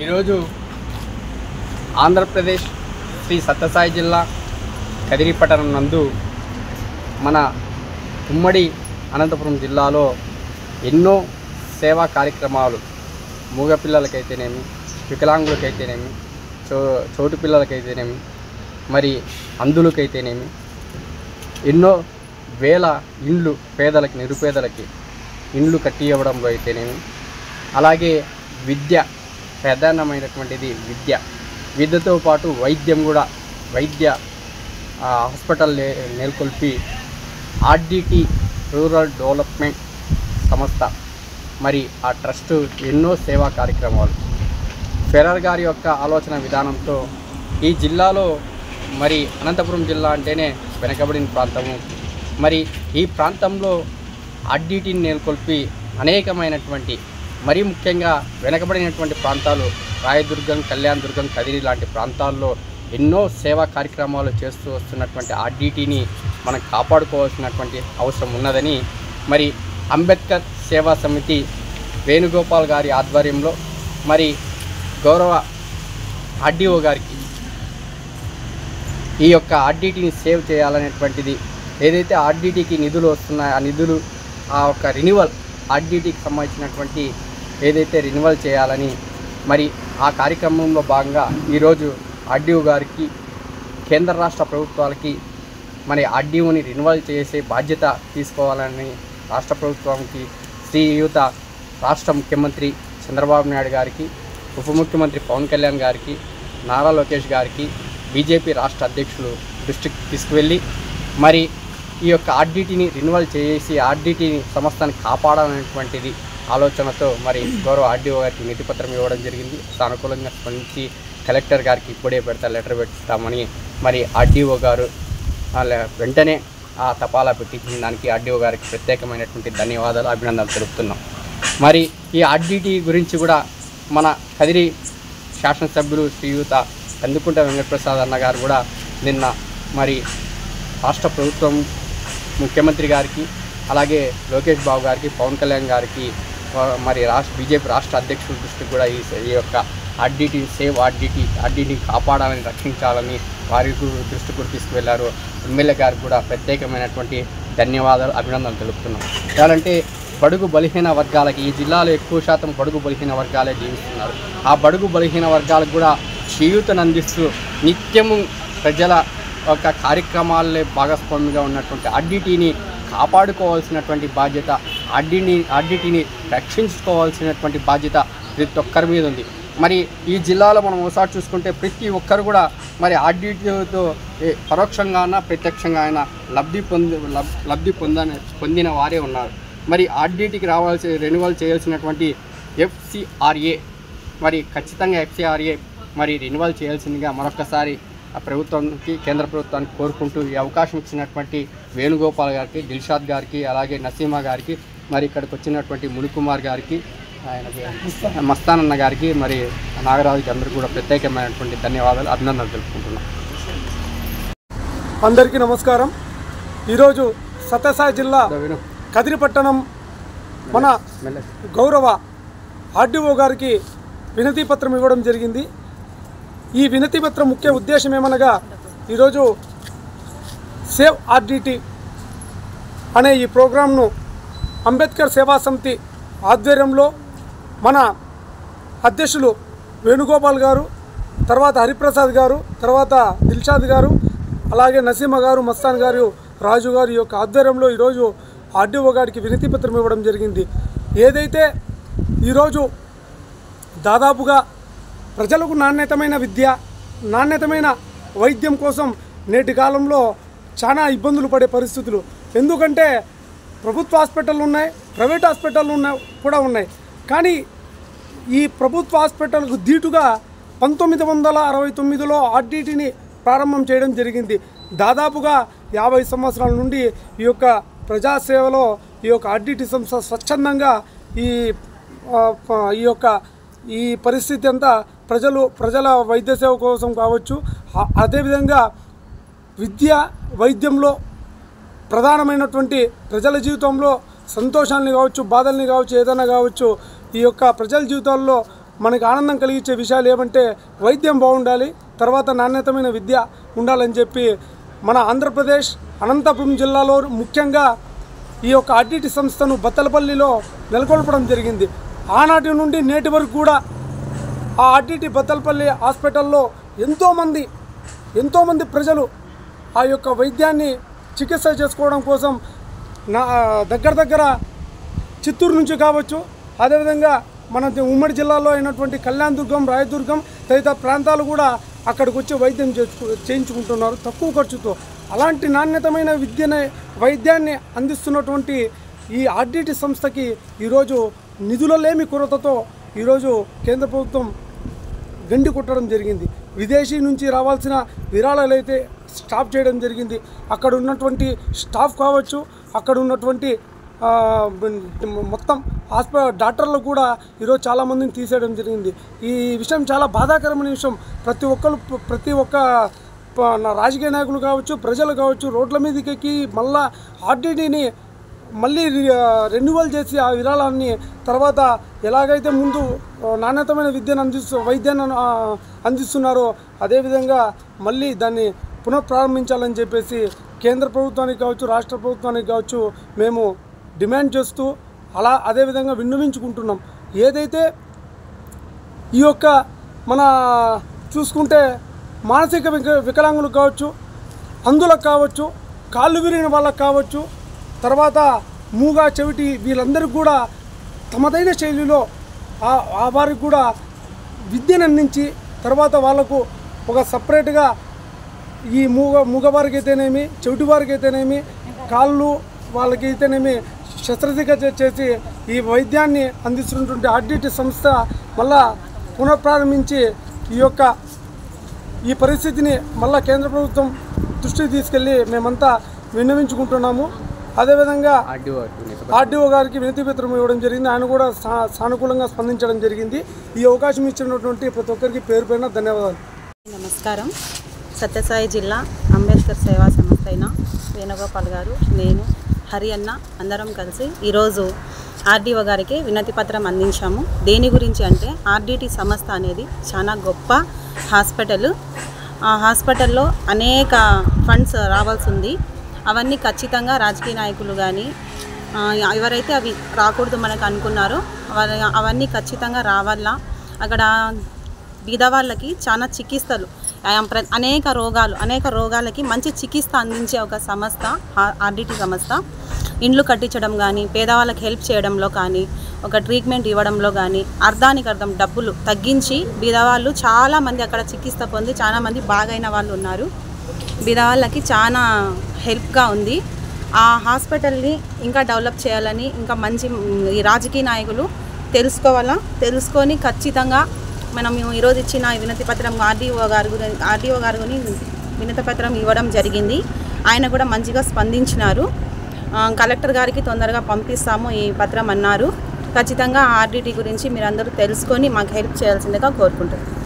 ఈరోజు ఆంధ్రప్రదేశ్ శ్రీ సత్యసాయి జిల్లా కదిరి పట్టణం నందు మన ఉమ్మడి అనంతపురం జిల్లాలో ఎన్నో సేవా కార్యక్రమాలు మూగపిల్లలకైతేనేమి, వికలాంగులకైతేనేమి, చోటు పిల్లలకైతేనేమి, మరి అంధులకైతేనేమి ఎన్నో వేల ఇండ్లు పేదలకి, నిరుపేదలకి ఇండ్లు కట్టి ఇవ్వడంలో అయితేనేమి, అలాగే విద్య ప్రధానమైనటువంటిది విద్యతో పాటు వైద్యం కూడా, వైద్య హాస్పిటల్ నెలకొల్పి ఆర్డిటి రూరల్ డెవలప్మెంట్ సంస్థ మరి ఆ ట్రస్ట్ ఎన్నో సేవా కార్యక్రమాలు ఫెరర్ గారి యొక్క ఆలోచన విధానంతో ఈ జిల్లాలో మరి అనంతపురం జిల్లా అంటేనే వెనకబడిన ప్రాంతము. మరి ఈ ప్రాంతంలో ఆర్డిటిని నెలకొల్పి అనేకమైనటువంటి, మరీ ముఖ్యంగా వెనకబడినటువంటి ప్రాంతాలు రాయదుర్గం, కళ్యాణదుర్గం, కదిరి లాంటి ప్రాంతాల్లో ఎన్నో సేవా కార్యక్రమాలు చేస్తూ వస్తున్నటువంటి ఆర్డిటిని మనం కాపాడుకోవాల్సినటువంటి అవసరం ఉన్నదని మరి అంబేద్కర్ సేవా సమితి వేణుగోపాల్ గారి ఆధ్వర్యంలో మరి గౌరవ ఆర్డీఓ గారికి ఈ యొక్క ఆర్డిటిని సేవ్ చేయాలనేటువంటిది, ఏదైతే ఆర్డిటికి నిధులు వస్తున్నాయో ఆ నిధులు ఆ యొక్క రెన్యువల్, ఆర్డిటికి సంబంధించినటువంటి ఏదైతే రెన్యువల్ చేయాలని మరి ఆ కార్యక్రమంలో భాగంగా ఈరోజు ఆర్డీఓ గారికి, కేంద్ర రాష్ట్ర ప్రభుత్వాలకి మరి ఆర్డీఓని రెన్యువల్ చేసే బాధ్యత తీసుకోవాలని రాష్ట్ర ప్రభుత్వానికి, శ్రీయుత రాష్ట్ర ముఖ్యమంత్రి చంద్రబాబు నాయుడు గారికి, ఉప ముఖ్యమంత్రి పవన్ కళ్యాణ్ గారికి, నారా లోకేష్ గారికి, బీజేపీ రాష్ట్ర అధ్యక్షులు దృష్టికి తీసుకువెళ్ళి మరి ఈ యొక్క ఆర్డిటిని రెన్యువల్ చేసి ఆర్డిటిని సంస్థని కాపాడాలనేటువంటిది ఆలోచనతో మరి గౌరవ ఆర్డీఓ గారికి వినతి పత్రం ఇవ్వడం జరిగింది. సానుకూలంగా స్పందించి కలెక్టర్ గారికి ఇప్పుడే లెటర్ పెడతామని మరి ఆర్డీఓ గారు వెంటనే ఆ తపాలా పెట్టించిన దానికి ఆర్డీఓ గారికి ప్రత్యేకమైనటువంటి ధన్యవాదాలు, అభినందనలు తెలుపుతున్నాం. మరి ఈ ఆర్డిటి గురించి కూడా మన కదిరి శాసనసభ్యులు శ్రీయుత కందుకుంట వెంకటప్రసాద్ అన్న గారు కూడా నిన్న మరి రాష్ట్ర ప్రభుత్వం, ముఖ్యమంత్రి గారికి, అలాగే లోకేష్ బాబు గారికి, పవన్ కళ్యాణ్ గారికి, మరి బీజేపీ రాష్ట్ర అధ్యక్షుల దృష్టికి కూడా ఈ యొక్క ఆర్డిటి సేవ్ ఆర్డిటిని కాపాడాలని, రక్షించాలని వారి దృష్టి కూడా తీసుకువెళ్లారు. ఎమ్మెల్యే గారికి కూడా ప్రత్యేకమైనటువంటి ధన్యవాదాలు, అభినందనలు తెలుపుతున్నాం. ఎలాంటే బడుగు బలహీన వర్గాలకి, ఈ జిల్లాలో ఎక్కువ శాతం బడుగు బలహీన వర్గాలే జీవిస్తున్నారు. ఆ బడుగు బలహీన వర్గాలకు కూడా చేయూతను అందిస్తూ నిత్యము ప్రజల ఒక కార్యక్రమాలే భాగస్వామిగా ఉన్నటువంటి ఆర్డిటిని కాపాడుకోవాల్సినటువంటి బాధ్యత, ఆర్డిటిని రక్షించుకోవాల్సినటువంటి బాధ్యత ప్రతి ఒక్కరి మీద ఉంది. మరి ఈ జిల్లాలో మనం ఒకసారి చూసుకుంటే ప్రతి ఒక్కరు కూడా మరి ఆర్డిటితో పరోక్షంగా ప్రత్యక్షంగా అయినా లబ్ధి పొందిన వారే ఉన్నారు. మరి ఆర్డిటికి రెన్యువల్ చేయాల్సినటువంటి FCRA మరి ఖచ్చితంగా FCRA మరి రెన్యువల్ చేయాల్సిందిగా మరొకసారి ఆ ప్రభుత్వానికి, కేంద్ర ప్రభుత్వానికి కోరుకుంటూ ఈ అవకాశం ఇచ్చినటువంటి వేణుగోపాల్ గారికి, దిల్షాద్ గారికి, అలాగే నసీమా గారికి, మరి ఇక్కడికి వచ్చినటువంటి మునికుమార్ గారికి, ఆయన మస్తానన్న గారికి, మరి నాగరాజుకి అందరికీ కూడా ప్రత్యేకమైనటువంటి ధన్యవాదాలు, అభినందనలు తెలుపుకుంటున్నాం. అందరికీ నమస్కారం. ఈరోజు సత్యసాయి జిల్లా కదిరి పట్టణం మన గౌరవ ఆర్డీఓ గారికి వినతి పత్రం ఇవ్వడం జరిగింది. ఈ వినతి పత్రం ముఖ్య ఉద్దేశం ఏమనగా, ఈరోజు సేవ్ ఆర్డిటి అనే ఈ ప్రోగ్రాంను అంబేద్కర్ సేవా సమితి ఆధ్వర్యంలో మన అధ్యక్షులు వేణుగోపాల్ గారు, తర్వాత హరిప్రసాద్ గారు, తర్వాత దిల్షాద్ గారు, అలాగే నసీమ గారు, మస్తాన్ గారు, రాజు గారు యొక్క ఆధ్వర్యంలో ఈరోజు ఆర్డీఓ గారికి వినతి పత్రం ఇవ్వడం జరిగింది. ఏదైతే ఈరోజు దాదాపుగా ప్రజలకు నాణ్యతమైన విద్య, నాణ్యతమైన వైద్యం కోసం నేటి కాలంలో చాలా ఇబ్బందులు పడే పరిస్థితులు. ఎందుకంటే ప్రభుత్వ హాస్పిటళ్ళు ఉన్నాయి, ప్రైవేట్ హాస్పిటళ్ళు కూడా ఉన్నాయి. కానీ ఈ ప్రభుత్వ హాస్పిటల్కు ధీటుగా 1969లో ఆర్డిటిని ప్రారంభం చేయడం జరిగింది. దాదాపుగా 50 సంవత్సరాల నుండి ఈ యొక్క ప్రజాసేవలో ఈ యొక్క ఆర్డిటి సంస్థ స్వచ్ఛందంగా ఈ పరిస్థితి అంతా ప్రజల వైద్య సేవ కోసం కావచ్చు, అదేవిధంగా విద్య, వైద్యంలో ప్రధానమైనటువంటి ప్రజల జీవితంలో సంతోషాన్ని కావచ్చు, బాధల్ని కావచ్చు, ఏదైనా కావచ్చు, ఈ యొక్క ప్రజల జీవితాల్లో మనకి ఆనందం కలిగించే విషయాలు ఏమంటే వైద్యం బాగుండాలి, తర్వాత నాణ్యతమైన విద్య ఉండాలని చెప్పి మన ఆంధ్రప్రదేశ్ అనంతపురం జిల్లాలో ముఖ్యంగా ఈ యొక్క ఆర్డిటి సంస్థను బత్తలపల్లిలో నెలకొల్పడం జరిగింది. ఆనాటి నుండి నేటి వరకు కూడా ఆ ఆర్డిటి బత్తలపల్లి హాస్పిటల్లో ఎంతోమంది ప్రజలు ఆ యొక్క వైద్యాన్ని చికిత్స చేసుకోవడం కోసం దగ్గర చిత్తూరు నుంచి కావచ్చు, అదేవిధంగా మన ఉమ్మడి జిల్లాలో అయినటువంటి కళ్యాణదుర్గం, రాయదుర్గం తదితర ప్రాంతాలు కూడా అక్కడికి వచ్చి వైద్యం చేయించుకుంటున్నారు తక్కువ ఖర్చుతో. అలాంటి నాణ్యతమైన వైద్యాన్ని అందిస్తున్నటువంటి ఈ ఆర్డిటి సంస్థకి ఈరోజు నిధులలేమి కొరతతో ఈరోజు కేంద్ర ప్రభుత్వం గండి కొట్టడం జరిగింది. విదేశీ నుంచి రావాల్సిన విరాళాలు అయితే స్టాప్ చేయడం జరిగింది. అక్కడ ఉన్నటువంటి స్టాఫ్ కావచ్చు, అక్కడ ఉన్నటువంటి మొత్తం డాక్టర్లు కూడా ఈరోజు చాలామందిని తీసేయడం జరిగింది. ఈ విషయం చాలా బాధాకరమైన విషయం. ప్రతి ఒక్క రాజకీయ నాయకులు కావచ్చు, ప్రజలు కావచ్చు రోడ్ల మీదకి ఎక్కి మళ్ళా ఆర్డిటిని మళ్ళీ రెన్యువల్ చేసి ఆ విరాళాన్ని తర్వాత ఎలాగైతే ముందు నాణ్యతమైన వైద్యాన్ని అందిస్తున్నారో అదేవిధంగా మళ్ళీ దాన్ని పునఃప్రారంభించాలని చెప్పేసి కేంద్ర ప్రభుత్వానికి కావచ్చు, రాష్ట్ర ప్రభుత్వానికి కావచ్చు మేము డిమాండ్ చేస్తూ అదేవిధంగా విన్నవించుకుంటున్నాం. ఏదైతే ఈ యొక్క మన చూసుకుంటే మానసిక వికలాంగులు కావచ్చు, అంధులకు కావచ్చు, కాళ్ళు విరిగిన వాళ్ళకు కావచ్చు, తర్వాత మూగా చెవిటి వీళ్ళందరికీ కూడా తమదైన శైలిలో వారికి కూడా విద్యను అందించి తర్వాత వాళ్ళకు ఒక సపరేట్గా ఈ మూగవారికి అయితేనేమి, చెవిటి వారికి అయితేనేమి, కాళ్ళు వాళ్ళకి అయితేనేమి శస్త్రచికిత్స చేసి ఈ వైద్యాన్ని అందిస్తున్నటువంటి ఆర్డిటి సంస్థ మళ్ళా పునఃప్రారంభించి ఈ పరిస్థితిని మళ్ళా కేంద్ర ప్రభుత్వం దృష్టికి తీసుకెళ్ళి మేమంతా విన్నవించుకుంటున్నాము. అదేవిధంగా ఆర్డీఓ గారికి వినతి పత్రం ఇవ్వడం జరిగింది. ఆయన కూడా సానుకూలంగా స్పందించడం జరిగింది. ఈ అవకాశం ఇచ్చినటువంటి ప్రతి ఒక్కరికి పేరు పేరున ధన్యవాదాలు. నమస్కారం. సత్యసాయి జిల్లా అంబేద్కర్ సేవా సంస్థ అయిన వేణుగోపాల్ గారు, నేను, హరి అన్న అందరం కలిసి ఈరోజు ఆర్డీఓ గారికి వినతి పత్రం అందించాము. దేని గురించి అంటే ఆర్డిటి సంస్థ అనేది చాలా గొప్ప హాస్పిటల్. ఆ హాస్పిటల్లో అనేక ఫండ్స్ రావాల్సి ఉంది. అవన్నీ ఖచ్చితంగా రాజకీయ నాయకులు కానీ ఎవరైతే అవి రాకూడదు మనకు అనుకున్నారో అవన్నీ ఖచ్చితంగా రావాలా. అక్కడ బీదవాళ్ళకి చాలా చికిత్సలు అనేక రోగాలకి మంచి చికిత్స అందించే ఒక సంస్థ ఆర్డిటి సంస్థ. ఇండ్లు కట్టించడం కానీ, పేదవాళ్ళకి హెల్ప్ చేయడంలో కానీ, ఒక ట్రీట్మెంట్ ఇవ్వడంలో కానీ అర్ధానికి అర్థం డబ్బులు తగ్గించి బీదవాళ్ళు చాలామంది అక్కడ చికిత్స పొంది చాలామంది బాగైన వాళ్ళు ఉన్నారు. బీదవాళ్ళకి చాలా హెల్ప్గా ఉంది. ఆ హాస్పిటల్ని ఇంకా డెవలప్ చేయాలని ఇంకా మంచి ఈ రాజకీయ నాయకులు తెలుసుకొని ఖచ్చితంగా మనం ఈరోజు ఇచ్చిన వినతి పత్రం ఆర్డీఓ గారిని వినతి పత్రం ఇవ్వడం జరిగింది. ఆయన కూడా మంచిగా స్పందించినారు. కలెక్టర్ గారికి తొందరగా పంపిస్తాము ఈ పత్రం అన్నారు. ఖచ్చితంగా ఆర్డిటి గురించి మీరందరూ తెలుసుకొని మాకు హెల్ప్ చేయాల్సిందిగా కోరుకుంటున్నాను.